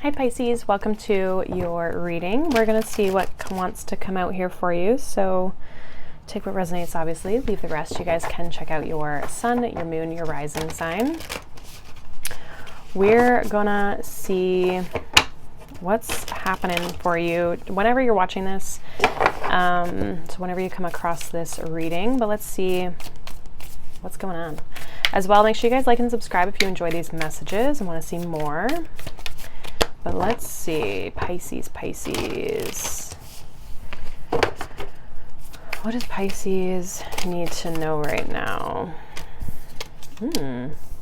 Hi Pisces, welcome to your reading. We're going to see what wants to come out here for you. So take what resonates, obviously, leave the rest. You guys can check out your sun, your moon, your rising sign. We're going to see what's happening for you whenever you're watching this. So whenever you come across this reading, but let's see what's going on. As well, make sure you guys like and subscribe if you enjoy these messages and want to see more. But let's see, Pisces. What does Pisces need to know right now?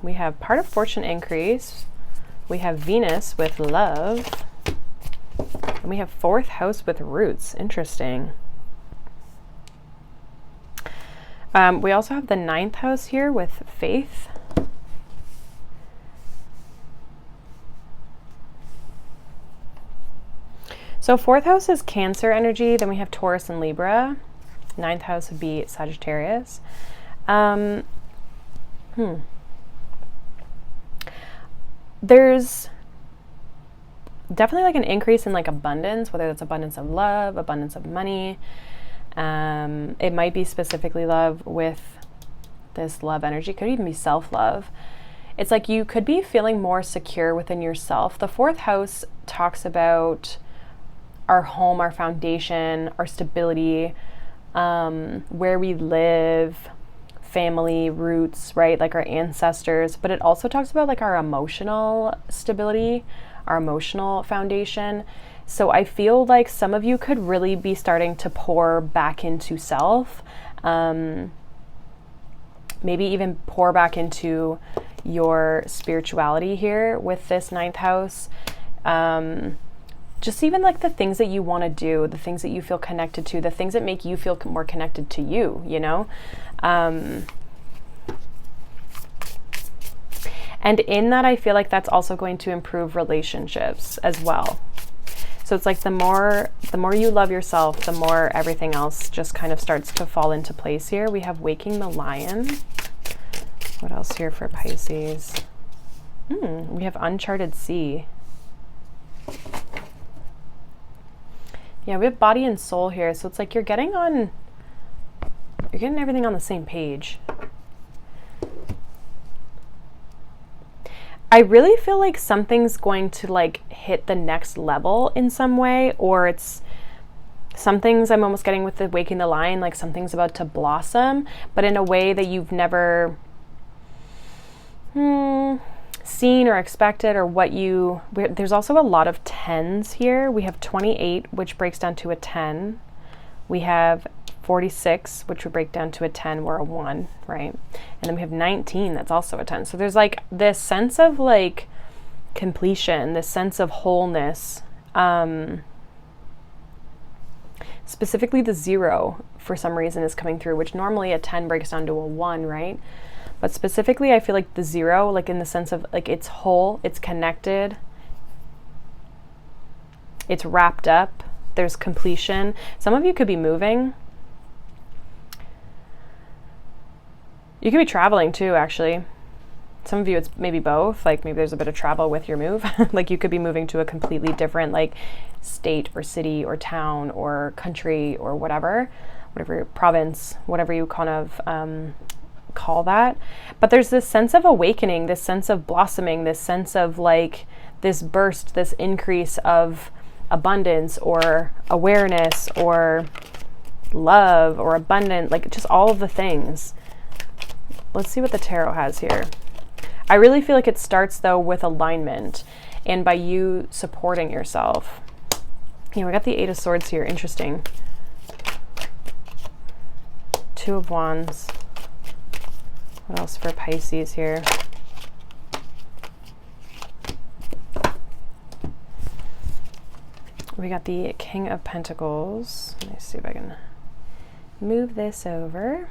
We have part of fortune increase. We have Venus with love. And we have fourth house with roots. Interesting. We also have the ninth house here with faith. So fourth house is Cancer energy, then we have Taurus and Libra. Ninth house would be Sagittarius. There's definitely like an increase in like abundance, whether that's abundance of love, abundance of money. It might be specifically love with this love energy. It could even be self-love. It's like you could be feeling more secure within yourself. The fourth house talks about our home, our foundation, our stability, where we live, family, roots, right? Like our ancestors. But it also talks about like our emotional stability, our emotional foundation. So I feel like some of you could really be starting to pour back into self. Maybe even pour back into your spirituality here with this ninth house. Just even like the things that you want to do, the things that you feel connected to, the things that make you feel more connected to you, you know? And in that, I feel like that's also going to improve relationships as well. So it's like the more you love yourself, the more everything else just kind of starts to fall into place here. We have Waking the Lion. What else here for Pisces? We have Uncharted Sea. Yeah, we have body and soul here. So it's like you're getting everything on the same page. I really feel like something's going to like hit the next level in some way, or it's some things I'm almost getting with the Waking the Lion, like something's about to blossom, but in a way that you've never seen or expected, or there's also a lot of 10s here. We have 28, which breaks down to a 10. We have 46, which would break down to a 10, or a 1, right? And then we have 19, that's also a 10. So there's like this sense of like completion, this sense of wholeness. Specifically the 0 for some reason is coming through, which normally a 10 breaks down to a 1, right? But specifically, I feel like the 0, like in the sense of like it's whole, it's connected, it's wrapped up, there's completion. Some of you could be moving. You could be traveling too, actually. Some of you, it's maybe both. Like maybe there's a bit of travel with your move. Like you could be moving to a completely different like state or city or town or country or whatever province, whatever you kind of call that. But there's this sense of awakening, this sense of blossoming, this sense of like this burst, this increase of abundance or awareness or love or abundant, like just all of the things. Let's see what the tarot has here. I really feel like it starts though with alignment and by you supporting yourself. Yeah, we got the 8 of Swords here. Interesting. 2 of Wands. What else for Pisces here? We got the King of Pentacles. Let me see if I can move this over.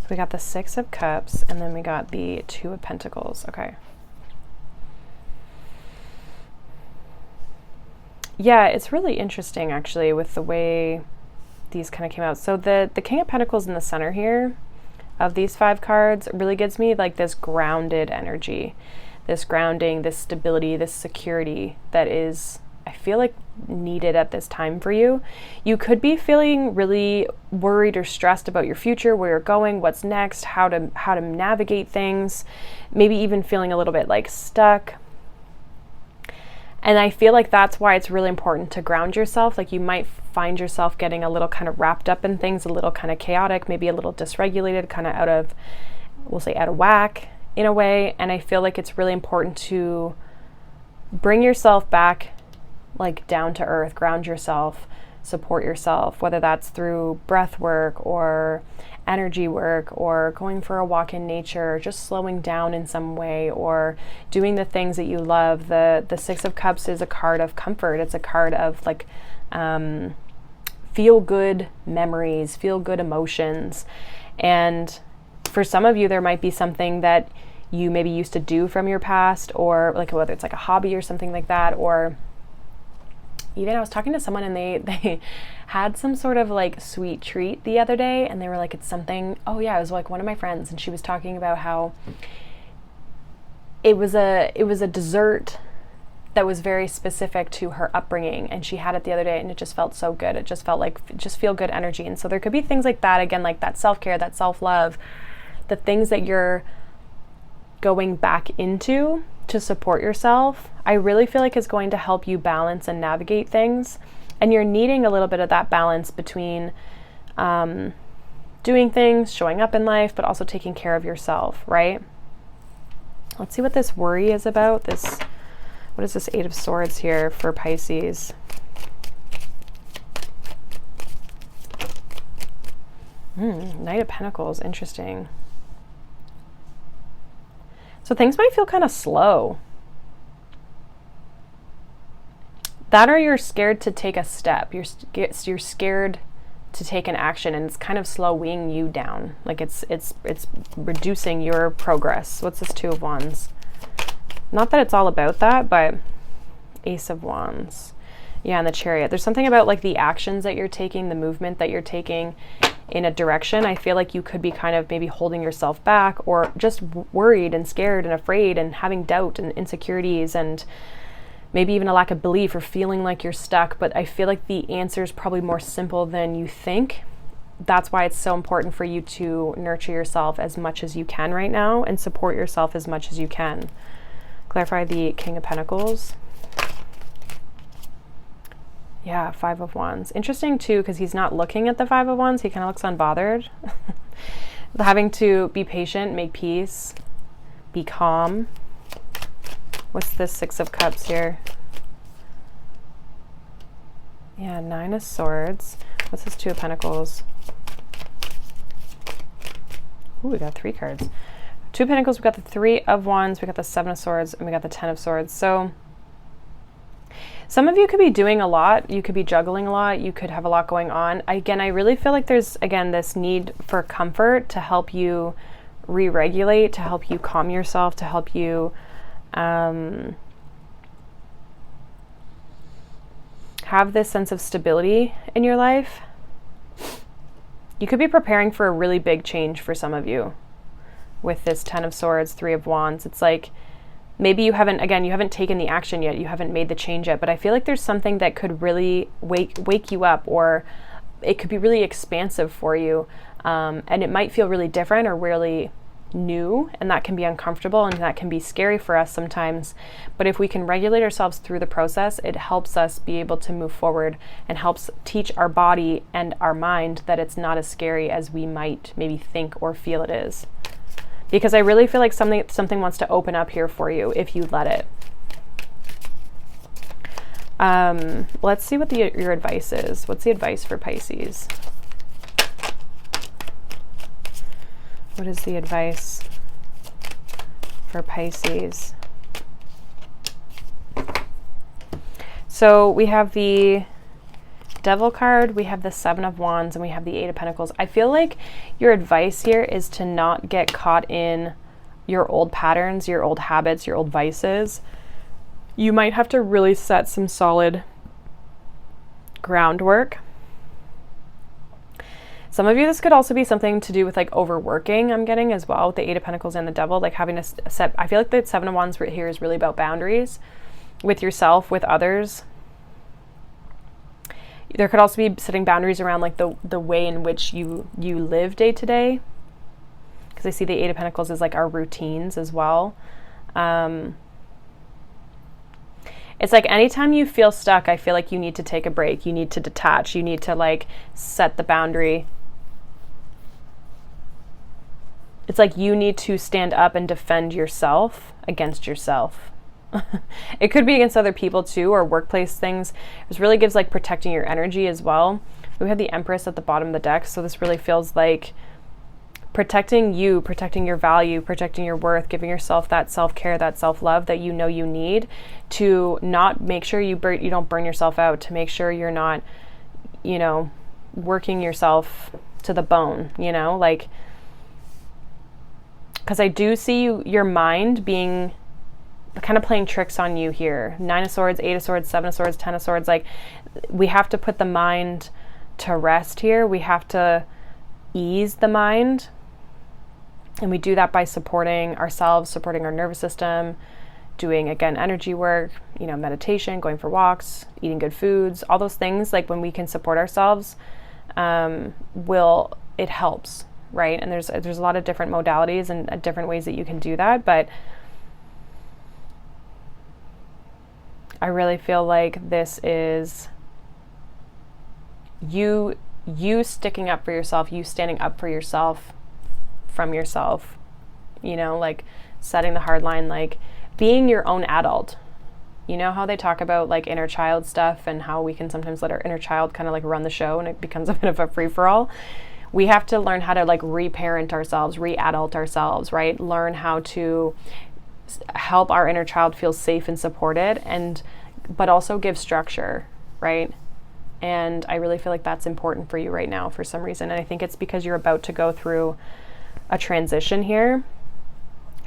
So we got the 6 of Cups, and then we got the 2 of Pentacles. Okay. Yeah, it's really interesting actually with the way these kind of came out. So the King of Pentacles in the center here of these 5 cards really gives me like this grounded energy. this grounding, this stability, this security that is, I feel like, needed at this time for you. You could be feeling really worried or stressed about your future, where you're going, what's next, how to navigate things, maybe even feeling a little bit like stuck. And I feel like that's why it's really important to ground yourself. Like, you might find yourself getting a little kind of wrapped up in things, a little kind of chaotic, maybe a little dysregulated, kind of out of whack in a way. And I feel like it's really important to bring yourself back, like, down to earth, ground yourself, support yourself, whether that's through breath work or energy work or going for a walk in nature, just slowing down in some way, or doing the things that you love. The Six of Cups is a card of comfort. It's a card of like feel good memories, feel good emotions. And for some of you, there might be something that you maybe used to do from your past, or like whether it's like a hobby or something like that, or even I was talking to someone and they had some sort of like sweet treat the other day, and they were like, it's something, oh yeah, it was like one of my friends, and she was talking about how it was a dessert that was very specific to her upbringing, and she had it the other day and it just felt so good. It just felt like just feel good energy. And so there could be things like that, again, like that self-care, that self-love, the things that you're going back into to support yourself, I really feel like is going to help you balance and navigate things. And you're needing a little bit of that balance between doing things, showing up in life, but also taking care of yourself, right? Let's see what this worry is about. What is this Eight of Swords here for Pisces? Knight of Pentacles, interesting. So things might feel kind of slow. That, or you're scared to take a step. You're scared to take an action, and it's kind of slowing you down. Like it's reducing your progress. What's this Two of Wands? Not that it's all about that, but Ace of Wands. Yeah, and the Chariot. There's something about like the actions that you're taking, the movement that you're taking in a direction. I feel like you could be kind of maybe holding yourself back, or just worried and scared and afraid and having doubt and insecurities, and maybe even a lack of belief, or feeling like you're stuck. But I feel like the answer is probably more simple than you think. That's why it's so important for you to nurture yourself as much as you can right now and support yourself as much as you can. Clarify the King of Pentacles. Yeah, Five of Wands. Interesting too, because he's not looking at the Five of Wands. He kind of looks unbothered. Having to be patient, make peace, be calm. What's this Six of Cups here? Yeah, Nine of Swords. What's this Two of Pentacles? Ooh, we got three cards. Two of Pentacles, we got the Three of Wands, we got the Seven of Swords, and we got the Ten of Swords. So some of you could be doing a lot. You could be juggling a lot. You could have a lot going on. Again, I really feel like there's, again, this need for comfort to help you re-regulate, to help you calm yourself, to help you have this sense of stability in your life. You could be preparing for a really big change for some of you with this Ten of Swords, Three of Wands. It's like maybe you haven't taken the action yet, you haven't made the change yet, but I feel like there's something that could really wake you up, or it could be really expansive for you, and it might feel really different or really new, and that can be uncomfortable and that can be scary for us sometimes. But if we can regulate ourselves through the process, it helps us be able to move forward and helps teach our body and our mind that it's not as scary as we might maybe think or feel it is. Because I really feel like something wants to open up here for you if you let it. Let's see what your advice is. What's the advice for Pisces? What is the advice for Pisces? So we have the Devil card, we have the Seven of Wands, and we have the Eight of Pentacles. I feel like your advice here is to not get caught in your old patterns, your old habits, your old vices. You might have to really set some solid groundwork Some of you, this could also be something to do with like overworking, I'm getting as well, with the Eight of Pentacles and the Devil, like having to set, I feel like the Seven of Wands right here is really about boundaries with yourself, with others. There could also be setting boundaries around like the way in which you live day to day. Because I see the Eight of Pentacles as like our routines as well. It's like anytime you feel stuck, I feel like you need to take a break. You need to detach. You need to like set the boundary. It's like you need to stand up and defend yourself against yourself. It could be against other people too, or workplace things. This really gives like protecting your energy as well. We have the Empress at the bottom of the deck, so this really feels like protecting you, protecting your value, protecting your worth, giving yourself that self-care, that self-love that you know you need to not make sure you don't burn yourself out, to make sure you're not, you know, working yourself to the bone, you know, like, because I do see your mind being kind of playing tricks on you here. 9 of Swords, 8 of Swords, 7 of Swords, 10 of Swords. Like, we have to put the mind to rest here. We have to ease the mind. And we do that by supporting ourselves, supporting our nervous system, doing, again, energy work, you know, meditation, going for walks, eating good foods, all those things. Like, when we can support ourselves, it helps, right? And there's a lot of different modalities and different ways that you can do that. But I really feel like this is you sticking up for yourself, you standing up for yourself from yourself, you know, like setting the hard line, like being your own adult. You know how they talk about like inner child stuff and how we can sometimes let our inner child kind of like run the show and it becomes a bit of a free-for-all. We have to learn how to like reparent ourselves, re-adult ourselves, right? Learn how to help our inner child feel safe and supported, but also give structure, right? And I really feel like that's important for you right now for some reason. And I think it's because you're about to go through a transition here.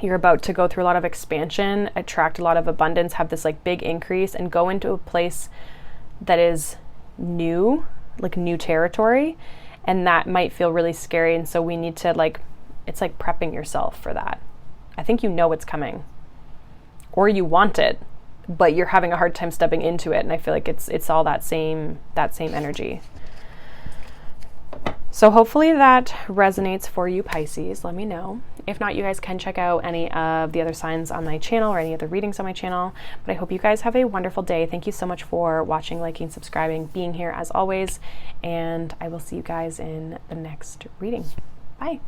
You're about to go through a lot of expansion, attract a lot of abundance, have this like big increase, and go into a place that is new, like new territory. And that might feel really scary. And so we need to like, it's like prepping yourself for that. I think you know it's coming, or you want it, but you're having a hard time stepping into it. And I feel like it's all that same energy. So hopefully that resonates for you, Pisces. Let me know. If not, you guys can check out any of the other signs on my channel or any other readings on my channel. But I hope you guys have a wonderful day. Thank you so much for watching, liking, subscribing, being here as always. And I will see you guys in the next reading. Bye.